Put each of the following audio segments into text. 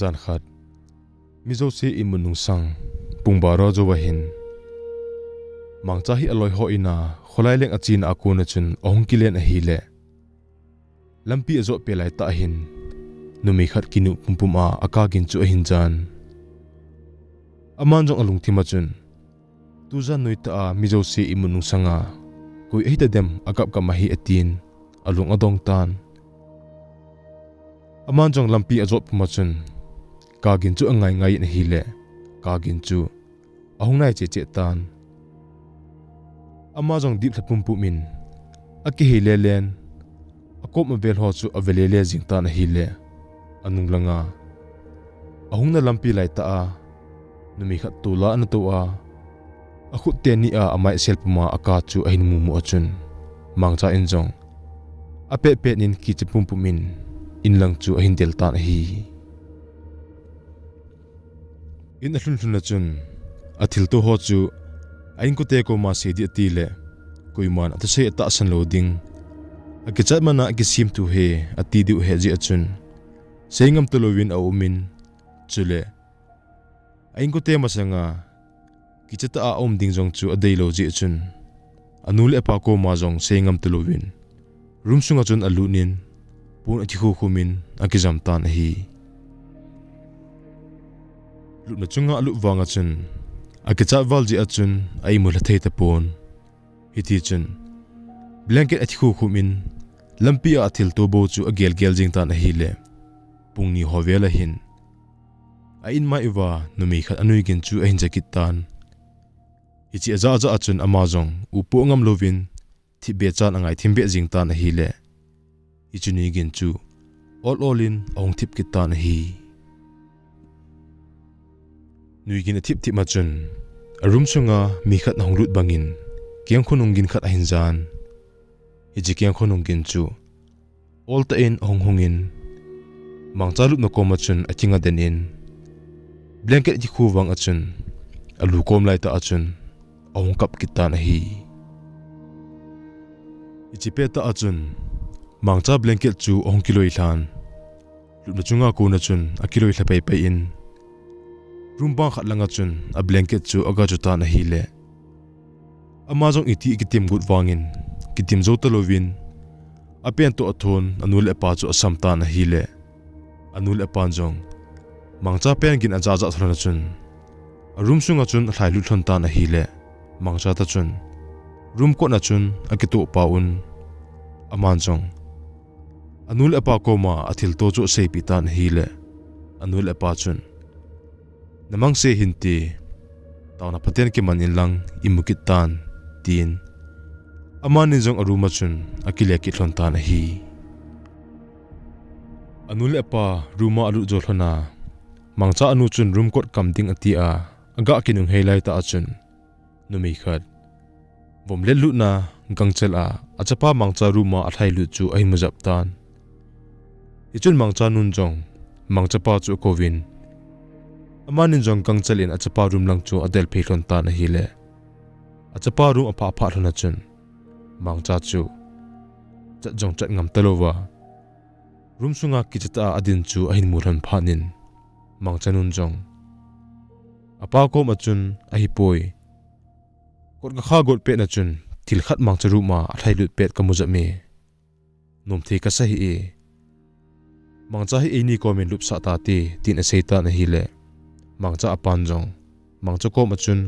zan khat mizo se imun nung sang pungbaro zo wahin mangcha hi aloi ho ina kholai leng achin akuna chun ong kilen a hi le lampi azo pelai ta hin numi khat kinu pumpuma akagin chu hin jan aman jong alung thima chun tuza noita a mizo se imun nung sanga koi eita dem akap ka mahi atin alung adong tan aman jong lampi azo puma chun kagin chu angai ngai na hi le kagin chu ahung nai che che tan ama jong dip thapum pu min aki hi le len akop ma vel ho chu avele le jing ta na hi le anung langa ahung na lampi lai ta a numi khat tula na to a akhut te ni a amai sel puma aka chu ahin mu mu achun mangcha in jong ape pe nin ki chipum pu min in lang chu ahin del ta na hi in a hlun na chun athil to ho chu ain ko te ko ma se di ti le kuiman ata se ta san loading akichat mana akisim tu he ati du he ji achun sengam to lovin a umin chule ain ko te ma sanga kichata a om ding jong chu adei lo ji achun anul e pa ko ma jong sengam to lovin room sunga chun alunin pun athi khu khumin akizam tan hi lut na chunga alu wanga chun akicha walji achun ai mula thei ta pon hiti chun blanket athi khu khumin lampi a athil to bo chu agel gel jing ta na hi le pungni hovela hin a in mai wa numi khat anui gin chu ahin jakit tan ichi aza aza achun amazong upo ngam lovin thi be chan angai thimbe jing ta na hi le ichuni gin chu all in ong thip kit ta na hi nuigin thip thip machun arum sunga mi khat na honglut bangin kyang khonung gin khat ahin jan iji kyang khonung gin chu all ta in hong hongin mangchalut na komachun achinga denin blanket ji khuwang achun alu kom lai ta achun ong kap kita na hi ichi pe ta achun mangcha blanket chu ong kiloi hlan lutna chunga ko na chun a kiloi hlapai pai in rumbang khat langa chun a blanket chu aga juta na hi le amazong iti kitim gut wangin kitim zo ta lovin apen to athon anul epa chu asamta na hi le anul epan jong mangcha pen gin aja ja thrana chun room sunga chun thlai lu thon ta na hi le mangcha ta chun room ko na chun akito paun aman jong anul epa ko ma athil to chu sei pi ta na hi le anul epa chun namang se hinti tawna paten ke manin lang imukit tan tin amanin jong aruma chun akile ki thlon ta na hi anul epa ruma alu jol hona mangcha anu chun room kot kamding ati a aga kinung helai ta achun numi khat vom le lu na gangchel a achapa mangcha ruma athai lu chu ai mujap tan ichun mangcha nun jong mangcha pa chu kovin amanin jong gangchel in achapa room lang chu adel pheilon ta na hi le achapa room apha apha thona chun mangcha chu chat jong chat ngam talowa room sunga kichata adin chu ahin murhan phanin mangchanun jong apa ko machun ahi poi kot ga kha got pe na chun thil khat mangcharu ma athai lut pet kamuja me nom the ka sahi e mangcha hi ini comment lup sa ta ti tin a seita na hi le mangcha apan jong mangcha ko machun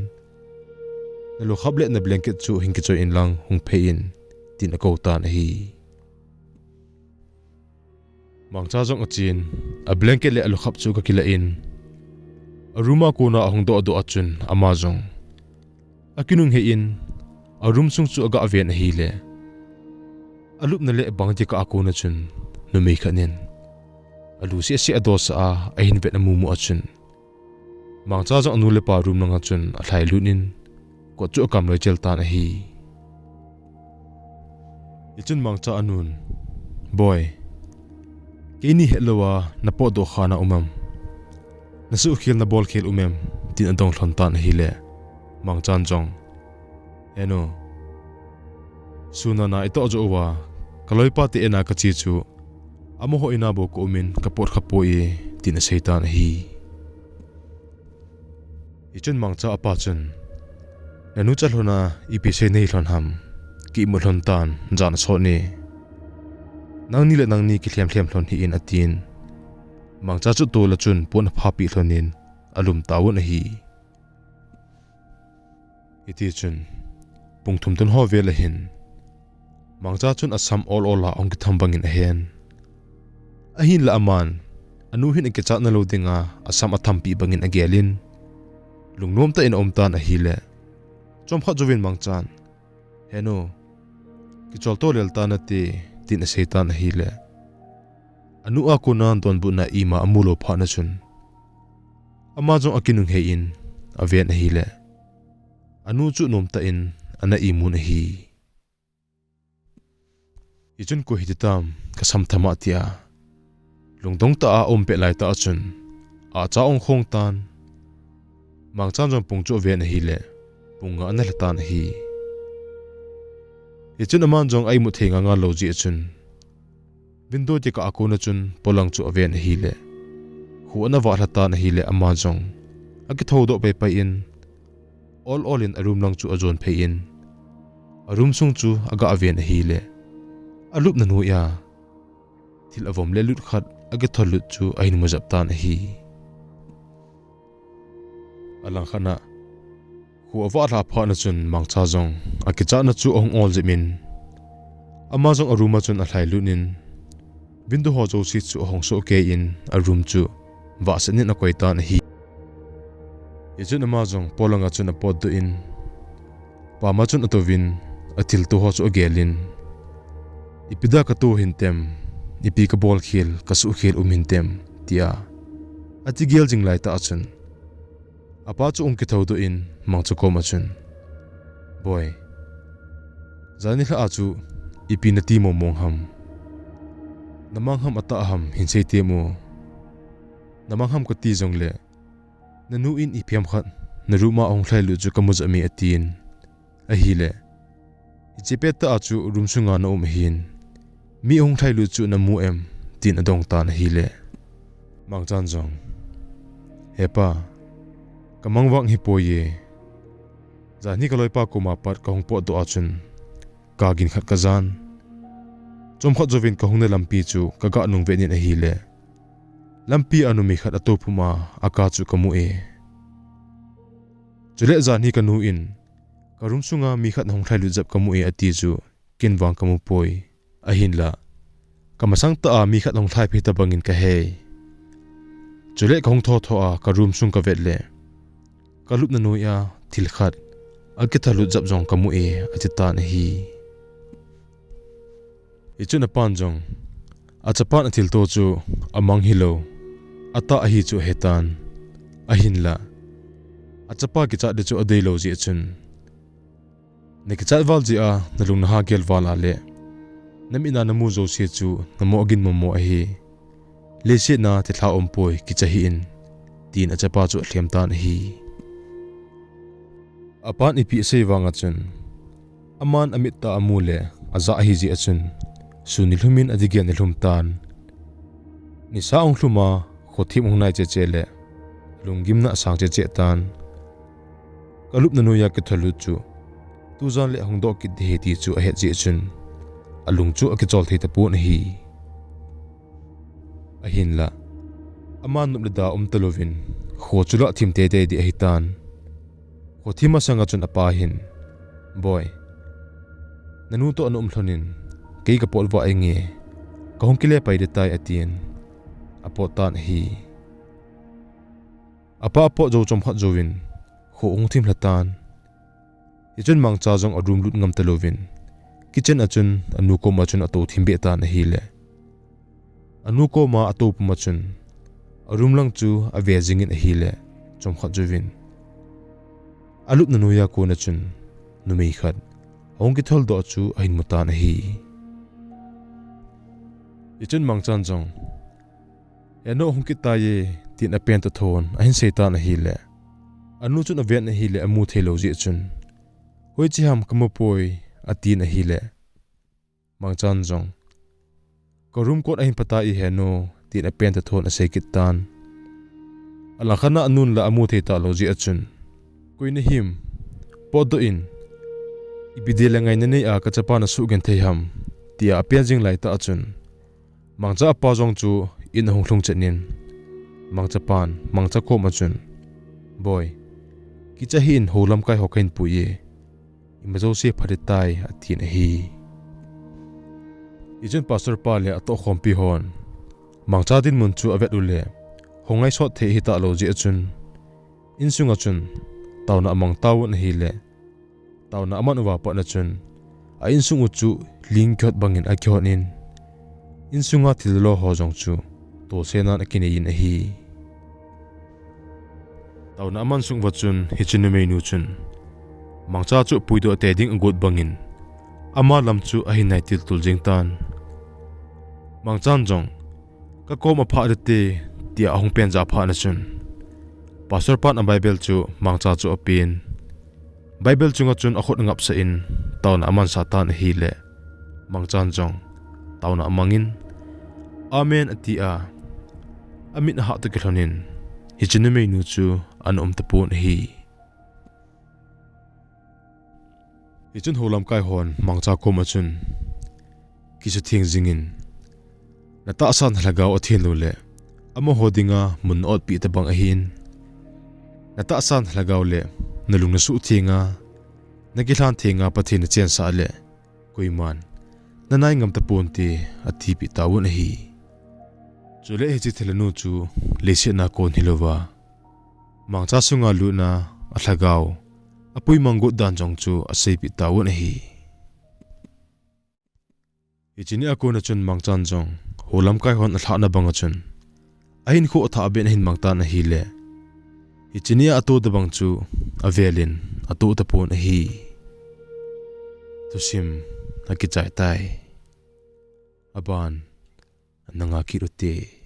lo khable na blanket chu hingki choi in lang hung phe in tin a ko ta na hi mangcha jong achin a blanket le alu khap chu ka kila in aruma ko na ahung do do achun ama jong akinung he in arum sung chu aga aven hi le alup na le bang ti ka ako na chun numi khanin alu si si ados a ahin vet na mumu achun mangcha jong anu le pa room nanga chun a thlai lunin ko chu kam loi chel ta na hi ichun mangcha anun boy kini helowa na po do khana umam nasu khil na ball khel umem tin adong thon tan hi le mangchan jong eno suna na ito jo wa kaloi pa te ena ka chi chu amo ho ina bo ko min kapor khapo e tin a seitan hi ichun mangcha apa chun nanu chalhona ipi se nei hlon ham ki mu hlon tan jan so ni nangni le nangni ki hliam hlon hi in atin mangcha chu to la chun pon phapi hlonin alum tawun hi iti chun pungthum ton ho vela hin mangcha chun asam all la ong ki thambangin hen ahin la aman anu hin ke cha na lo dinga asam athampi bangin agelin lungnom ta in omtan a hile chom kha jovin mangchan heno ki cholto lelta na ti tin a seitan a hile anu a kunan ton bu na ima amulo pha na chun ama jong akinung hein aven a hile anu chu nom ta in ana imun hi ichun ko hititam ka samthama tia lungdong ta a ompe lai ta chun a cha ong khong tan mangchan jong pungchu ven hi le punga an la tan hi ichun aman jong ai mu thenga nga lo ji chun window ti ka akona chun polang chu ven hi le hu ana wa la tan hi le ama jong aki thodo pe pa in all in a room lang chu ajon phe in a room sung chu aga aven hi le alup na nu ya thil avom le lut khat age tholut chu ain mujab tan hi alang khana hu awa la pha na chun mangcha jong akicha na chu ong ol jimin ama jong aruma chun a thlai lunin bindu ho jo si chu hong so ke in a room chu wa sanin na koi tan hi yechun ama jong polanga chun a pod du in pa ma chun atovin athil tu ho chu gelin ipida ka tu hintem ipi ka bol khel ka su khel hintem tia ati gel jing lai ta chun apa chu ki thodo in mang chu ko ma chun boy zani hla chu ipi na ti mo mong ham namang ham ata ham hin sei te mo namang ham ko ti jong le nanu in ipiam khat naruma ong thlai lu chu kamu jami atin a hi le ichepet ta chu rum sunga na hin mi ong thlai lu chu na mu em tin adong ta na hi le mangchan jong hepa kamang wang hi po ye zani ka loipa ko ma pat ka hong po do achun ka gin khat ka zan chom khat jovin ka hung na lampi chu ka ga nung ve nin a hi le lampi anu mi khat ato phuma aka chu kamu e chule zani ka nu in karum sunga mi khat hong thlai lu jap kamu e ati chu kin wang kamu poi a hin la kamasang ta a mi khat hong thlai phi ta bangin ka he chule ka hong tho a karum sung ka vet le kalup na nu ya thil khat akithalu jap jong kamu e achita na hi ichuna pan jong achapan athil to chu amang hilo ata a hi chu hetan ahin la achapa ki cha de chu adei lo ji chun ne ki chat wal ji a nalung na ha gel wala le namina namu zo se chu namo agin mo a hi le se na ti thla ompoi ki cha hi in tin achapa chu hliam tan hi apan ipi se wanga chun aman amit ta amule aza hi ji achun sunil humin adigen hlum tan ni sa ong hluma khothim ong nai che che le lungim na sang che che tan kalup na nu ya ke thalu chu tu zan le hong do ki de ti chu a he ji chun alung chu a ki chol thei ta pu na hi a hin la aman nup le da talovin kho chula thim te te di a hitan khothima sanga chun apa hin boy nanu to anum thlonin kei ka polwa enge ka hong kile pai de tai atien apo tan hi apa apo jo chom khat jowin kho ong thim hlatan ichun mang cha jong arum lut ngam talovin kitchen achun anu ko ma chun ato thimbe ta na hi le anu ko ma ato puma chun arum lang chu avezing in a hi le chom khat jowin alup na nuya ko na chun numei khat hong ki thol do chu ain muta na hi ichun mangchan jong eno hong ki ta ye tin a pen to thon ahin setan hi le anu chun avet na hi le amu thelo ji chun hoi chi ham kamopoi ati na hi le mangchan jong korum kot ahin pata I heno tin a pen ta thon a sei kit tan ala khana anun la amu the ta loji achun koina him podo in ibidela ngai na nei a ka chapa na su gen thei ham tia apian jing lai ta achun mangcha pa jong chu in hong thlung chenin mangcha pan mangcha ko ma chun boy kicha hin holam kai hokain puye imazo se pharitai athin hi ijen pastor pa le ato khompi hon mangcha din mun chu avet ule hongai sot the hi ta loji achun insunga chun tawna amang tawun hi le tawna aman wa pa na chun a insungu chu ling khot bangin a khyonin insunga thillo ho jong chu to sena akine in hi tawna aman sung wachun hichinu menu chun mangcha chu puido te ding ngot bangin ama lam chu a hinai til tul jing tan mangchan jong ka ko ma pha de tia ahong pen ja pha na chun pastor pan a bible chu mangcha chu apin bible chunga chun a khot ngap sa in tawn aman satan hi le mangchan jong tawn amangin amen atia amit ha to kelhonin hichinu menu chu an tapun hi hichun holam kai hon mangcha ko ma chun kisu thing jingin nata asan hlagaw athin lo le amo hodinga mun ot pi tabang ahin nata asan hlagaw le nalung na su thinga nagilan thinga pathin chen sa le kuiman nanai ngam tapun ti athi pi tawun hi chule hi chi thelanu chu lesia na kon hilowa mangcha sunga lu na ahlagaw apui mangu dan jong chu asei pi tawun hi ichini akona chun mangchan jong holam kai hon athla na banga chun ahin kho atha ben hin mangta na hi le ichini ato da bang chu avelin ato ta pon hi Thusim nakichai tai aban nanga kirute